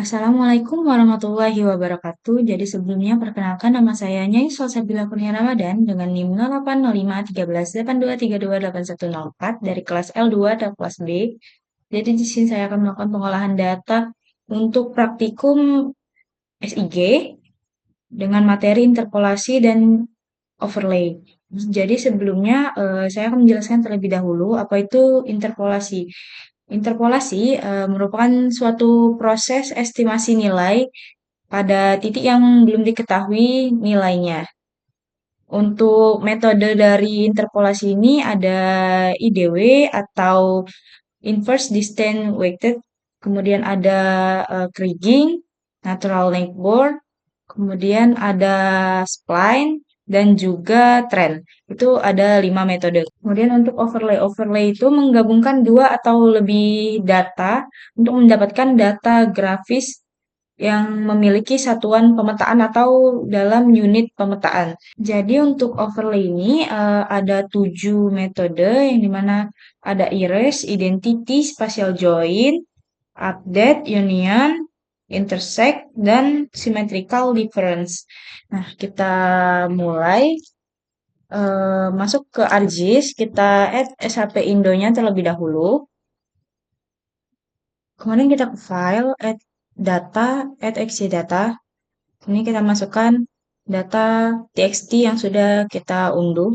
Assalamualaikum warahmatullahi wabarakatuh. Jadi sebelumnya perkenalkan nama saya Nyai Salsabila Kurnia Ramadan dengan NIM 08051381328104 dari kelas L2 dan kelas B. Jadi di sini saya akan melakukan pengolahan data untuk praktikum SIG dengan materi interpolasi dan overlay. Jadi sebelumnya saya akan menjelaskan terlebih dahulu apa itu interpolasi. Interpolasi merupakan suatu proses estimasi nilai pada titik yang belum diketahui nilainya. Untuk metode dari interpolasi ini ada IDW atau inverse distance weighted, kemudian ada kriging, natural neighbor, kemudian ada spline, dan juga trend. Itu ada 5 metode. Kemudian untuk overlay. Overlay itu menggabungkan dua atau lebih data untuk mendapatkan data grafis yang memiliki satuan pemetaan atau dalam unit pemetaan. Jadi untuk overlay ini ada 7 metode yang dimana ada erase, identity, spatial join, update, union, intersect, dan symmetrical difference. Nah, kita mulai masuk ke ArcGIS, kita add SHP Indo-nya terlebih dahulu. Kemudian kita ke file, add data, add XY data. Ini kita masukkan data txt yang sudah kita unduh.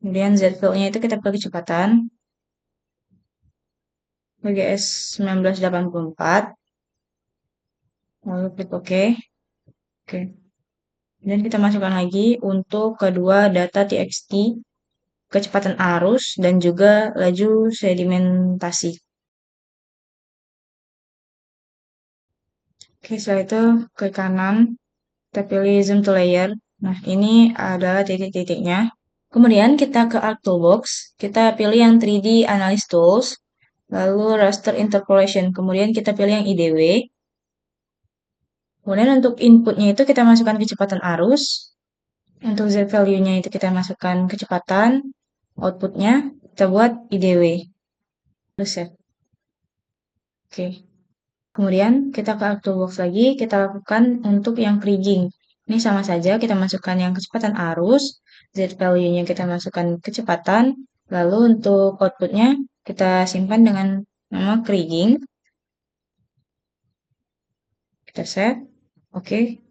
Kemudian z-file-nya itu kita pilih kecepatan. WGS 1984. Lalu klik OK. Oke. Dan kita masukkan lagi untuk kedua data txt, kecepatan arus, dan juga laju sedimentasi. Oke, setelah itu ke kanan, kita pilih zoom to layer. Nah, ini adalah titik-titiknya. Kemudian kita ke Arc Toolbox, kita pilih yang 3D Analysis Tools, lalu Raster Interpolation, kemudian kita pilih yang IDW. Kemudian untuk inputnya itu kita masukkan kecepatan arus, untuk Z value-nya itu kita masukkan kecepatan, outputnya kita buat IDW. Terus ya. Oke. Kemudian kita ke Arc Toolbox lagi, kita lakukan untuk yang kriging. Ini sama saja, kita masukkan yang kecepatan arus, Z value-nya kita masukkan kecepatan, lalu untuk outputnya kita simpan dengan nama kriging. Kita set, oke.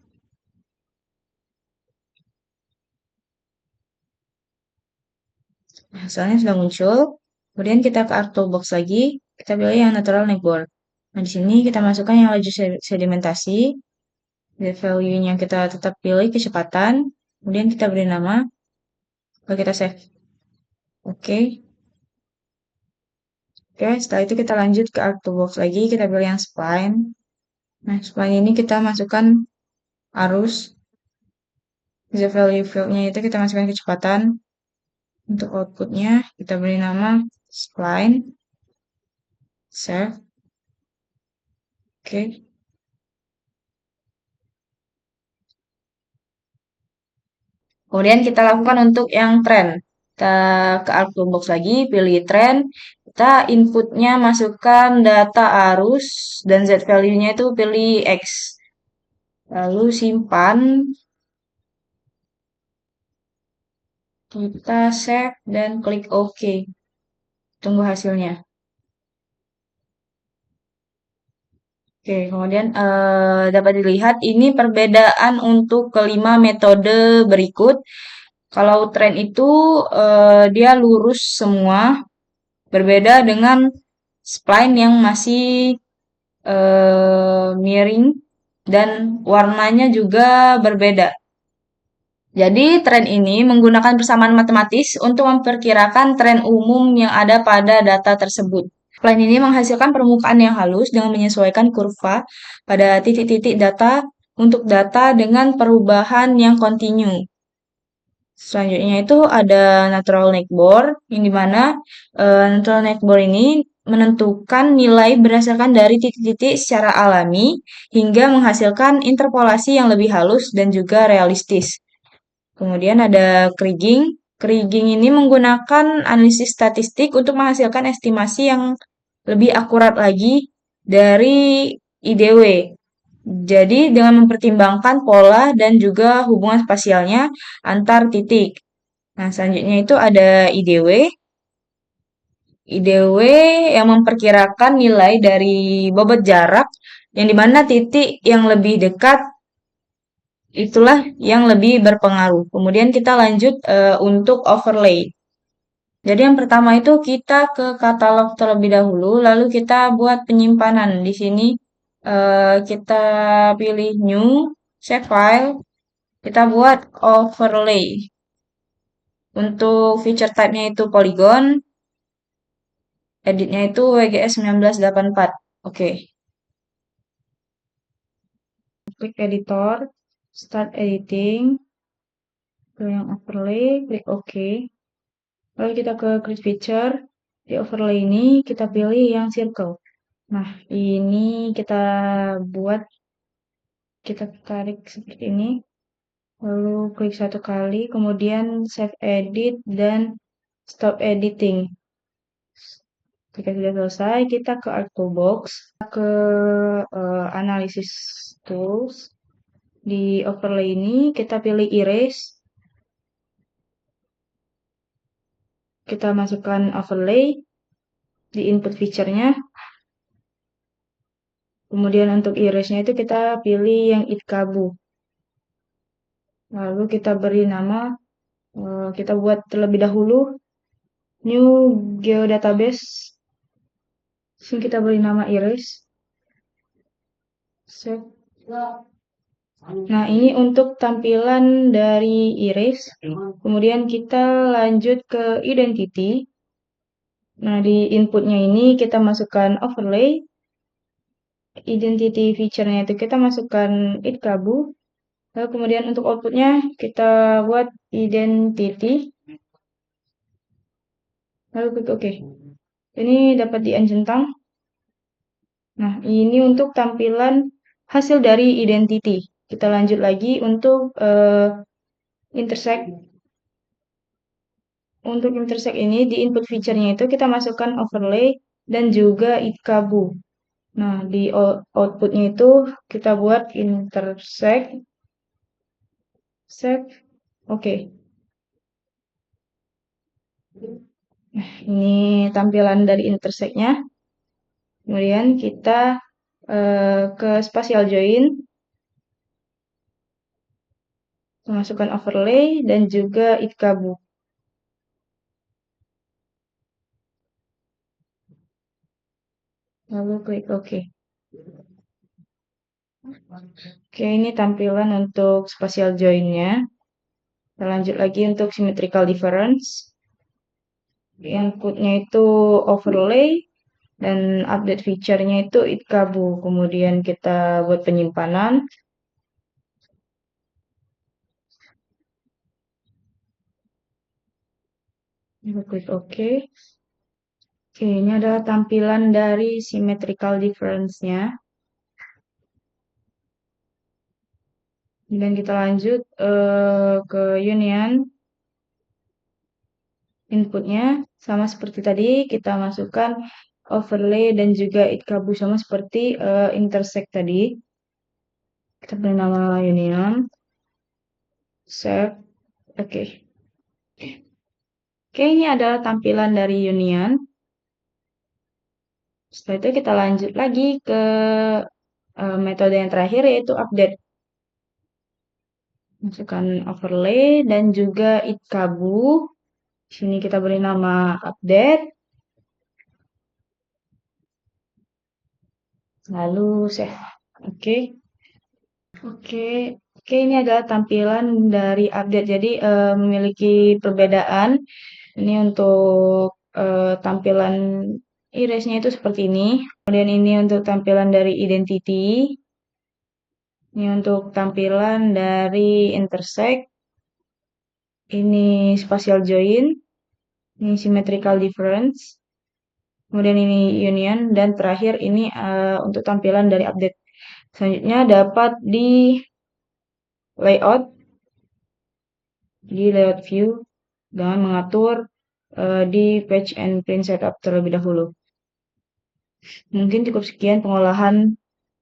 Nah, hasilnya sudah muncul. Kemudian kita ke Arc Toolbox lagi, kita pilih yang natural neighbor. Nah, di sini kita masukkan yang laju sedimentasi, value-nya kita tetap pilih kecepatan, kemudian kita beri nama, lalu kita save. Oke. Oke, setelah itu kita lanjut ke Arc Toolbox lagi, kita pilih yang spline. Nah, spline ini kita masukkan arus, value-nya itu kita masukkan kecepatan. Untuk outputnya kita beri nama spline, save. Oke. Kemudian kita lakukan untuk yang trend. Kita ke Arc Toolbox lagi, pilih trend. Kita inputnya masukkan data arus dan Z value-nya itu pilih X. Lalu simpan. Kita save dan klik OK. Tunggu hasilnya. Oke, kemudian dapat dilihat ini perbedaan untuk kelima metode berikut. Kalau tren itu dia lurus semua, berbeda dengan spline yang masih miring dan warnanya juga berbeda. Jadi tren ini menggunakan persamaan matematis untuk memperkirakan tren umum yang ada pada data tersebut. Plan ini menghasilkan permukaan yang halus dengan menyesuaikan kurva pada titik-titik data untuk data dengan perubahan yang kontinu. Selanjutnya itu ada natural neighbor, yang dimana natural neighbor ini menentukan nilai berdasarkan dari titik-titik secara alami hingga menghasilkan interpolasi yang lebih halus dan juga realistis. Kemudian ada kriging. Kriging ini menggunakan analisis statistik untuk menghasilkan estimasi yang lebih akurat lagi dari IDW. Jadi dengan mempertimbangkan pola dan juga hubungan spasialnya antar titik. Nah, selanjutnya itu ada IDW. IDW yang memperkirakan nilai dari bobot jarak yang dimana titik yang lebih dekat itulah yang lebih berpengaruh. Kemudian kita lanjut untuk overlay. Jadi yang pertama itu kita ke katalog terlebih dahulu, lalu kita buat penyimpanan. Di sini kita pilih new, save file, kita buat overlay. Untuk feature type-nya itu polygon, editnya itu WGS 1984. Oke, klik editor, start editing, ke yang overlay, klik OK. Lalu kita ke create feature, di overlay ini kita pilih yang circle. Nah, ini kita buat, kita tarik seperti ini, lalu klik satu kali, kemudian save edit dan stop editing. Jika sudah selesai, kita ke Art Toolbox, ke Analysis Tools. Di overlay ini kita pilih erase. Kita masukkan overlay di input feature-nya. Kemudian untuk erase-nya itu kita pilih yang itkabu. Lalu kita beri nama, kita buat terlebih dahulu new geodatabase. Sini kita beri nama erase. Save. Nah, ini untuk tampilan dari erase. Kemudian kita lanjut ke identity. Nah, di inputnya ini kita masukkan overlay. Identity feature-nya itu kita masukkan itkabu. Lalu kemudian untuk outputnya kita buat identity. Lalu klik OK. Ini dapat diancentang. Nah, ini untuk tampilan hasil dari identity. Kita lanjut lagi untuk intersect. Untuk intersect ini di input feature-nya itu kita masukkan overlay dan juga itkabu. Nah, di outputnya itu kita buat intersect. Save. Oke. Nah, ini tampilan dari intersect-nya. Kemudian kita ke spatial join. Masukkan overlay dan juga itkabu. Lalu klik OK. Oke, ini tampilan untuk spatial join-nya. Kita lanjut lagi untuk symmetrical difference. Inputnya itu overlay dan update feature-nya itu itkabu. Kemudian kita buat penyimpanan. Kita klik OK. Oke, ini adalah tampilan dari symmetrical difference-nya. Dan kita lanjut ke union. Inputnya sama seperti tadi, kita masukkan overlay dan juga itkabu sama seperti intersect tadi. Kita beri nama union. Save. Oke. Oke, ini adalah tampilan dari union. Setelah itu kita lanjut lagi ke metode yang terakhir yaitu update. Masukkan overlay dan juga itkabu. Di sini kita beri nama update. Lalu save. Oke. Oke. Oke, ini adalah tampilan dari update. Jadi memiliki perbedaan. Ini untuk tampilan erase-nya itu seperti ini. Kemudian ini untuk tampilan dari identity. Ini untuk tampilan dari intersect. Ini spatial join. Ini symmetrical difference. Kemudian ini union. Dan terakhir ini untuk tampilan dari update. Selanjutnya dapat di layout. Di layout view. Dengan mengatur di page and print setup terlebih dahulu. Mungkin cukup sekian pengolahan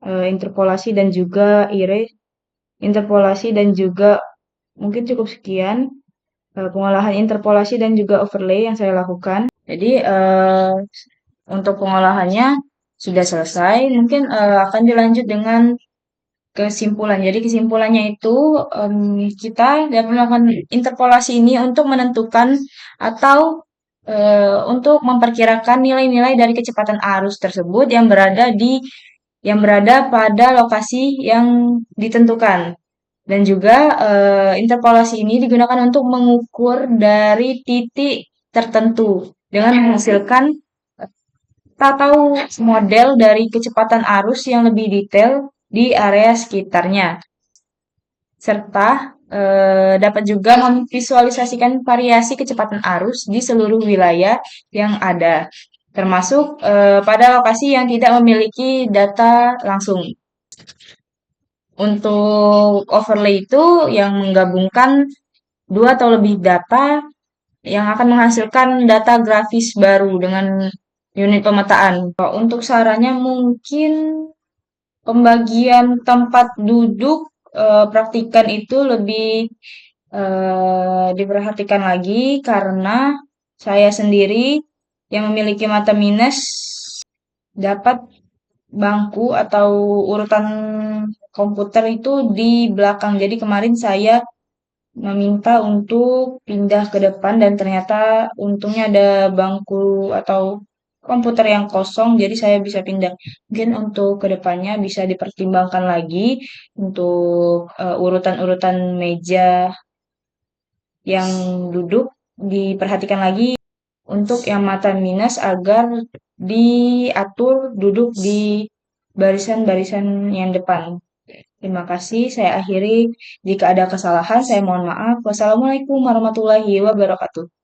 interpolasi dan juga erase, interpolasi dan juga mungkin cukup sekian pengolahan interpolasi dan juga overlay yang saya lakukan. Jadi untuk pengolahannya sudah selesai. Mungkin akan dilanjut dengan kesimpulan. Jadi kesimpulannya itu kita dapat melakukan interpolasi ini untuk menentukan atau untuk memperkirakan nilai-nilai dari kecepatan arus tersebut yang berada pada lokasi yang ditentukan. Dan juga interpolasi ini digunakan untuk mengukur dari titik tertentu dengan menghasilkan atau model dari kecepatan arus yang lebih detail di area sekitarnya. Serta dapat juga memvisualisasikan variasi kecepatan arus di seluruh wilayah yang ada, termasuk pada lokasi yang tidak memiliki data langsung. Untuk overlay itu yang menggabungkan dua atau lebih data yang akan menghasilkan data grafis baru dengan unit pemetaan. Untuk sarannya mungkin pembagian tempat duduk praktikan itu lebih diperhatikan lagi karena saya sendiri yang memiliki mata minus dapat bangku atau urutan komputer itu di belakang. Jadi kemarin saya meminta untuk pindah ke depan dan ternyata untungnya ada bangku atau komputer yang kosong, jadi saya bisa pindah. Mungkin untuk kedepannya bisa dipertimbangkan lagi untuk urutan-urutan meja yang duduk diperhatikan lagi untuk yang mata minus agar diatur duduk di barisan-barisan yang depan. Terima kasih. Saya akhiri. Jika ada kesalahan, saya mohon maaf. Wassalamualaikum warahmatullahi wabarakatuh.